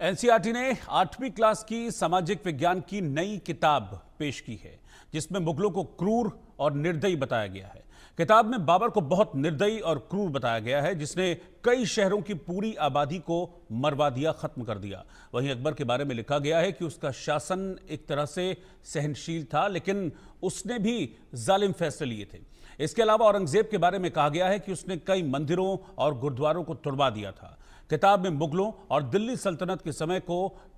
NCERT ने 8वीं class की सामाजिक विज्ञान की नई किताब पेश की है, जिसमें मुगलों को क्रूर और निर्दयी बताया गया है। किताब में बाबर को बहुत निर्दयी और क्रूर बताया गया है, जिसने कई शहरों की पूरी आबादी को मरवा दिया, खत्म कर दिया। वहीं अकबर के बारे में लिखा गया है कि उसका शासन एक तरह से सहनशील था, लेकिन उसने भी जालिम फैसले लिए थे। इसके अलावा औरंगजेब के बारे में कहा गया है कि उसने कई मंदिरों और गुरुद्वारों को तुड़वा दिया था। किताब में मुगलों और दिल्ली सल्तनत के समय को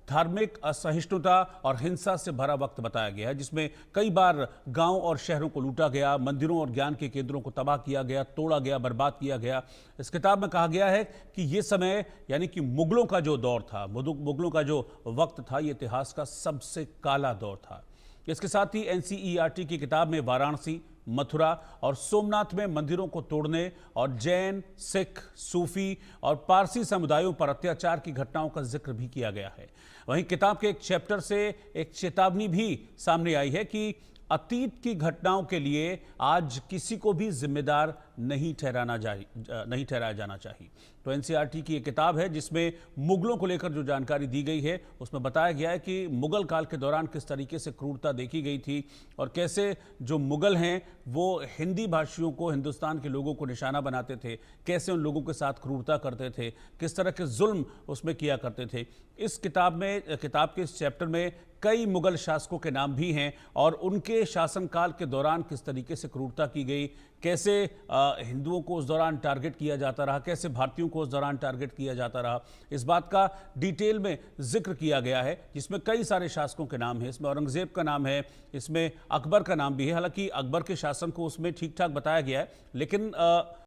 धार्मिक असहिष्णुता और हिंसा से भरा वक्त बताया गया है, जिसमें कई बार गांव और शहरों को लूटा गया, मंदिरों और ज्ञान के केंद्रों को तबाह किया गया, तोड़ा गया, बर्बाद किया गया। इस किताब में कहा गया है कि ये समय यानी कि मुगलों का जो दौर था, मुगलों का जो वक्त था, ये इतिहास का सबसे काला दौर था। इसके साथ ही एनसीईआरटी की किताब में वाराणसी, मथुरा और सोमनाथ में मंदिरों को तोड़ने और जैन, सिख, सूफी और पारसी समुदायों पर अत्याचार की घटनाओं का जिक्र भी किया गया है। वहीं किताब के एक चैप्टर से एक चेतावनी भी सामने आई है कि अतीत की घटनाओं के लिए आज किसी को भी जिम्मेदार नहीं ठहराया जाना चाहिए। तो एनसीईआरटी की एक किताब है जिसमें मुगलों को लेकर जो जानकारी दी गई है, उसमें बताया गया है कि मुगल काल के दौरान किस तरीके से क्रूरता देखी गई थी और कैसे जो मुगल हैं वो हिंदी भाषियों को, हिंदुस्तान के लोगों को निशाना बनाते थे, कैसे उन लोगों के साथ क्रूरता करते थे, किस तरह के जुल्म उसमें किया करते थे। इस किताब के इस चैप्टर में कई मुगल शासकों के नाम भी हैं और उनके शासनकाल के दौरान किस तरीके से क्रूरता की गई, कैसे हिंदुओं को उस दौरान टारगेट किया जाता रहा, कैसे भारतीयों को उस दौरान टारगेट किया जाता रहा, इस बात का डिटेल में जिक्र किया गया है, जिसमें कई सारे शासकों के नाम हैं। इसमें औरंगजेब का नाम है, इसमें अकबर का नाम भी है। हालांकि अकबर के शासन को उसमें ठीक ठाक बताया गया है, लेकिन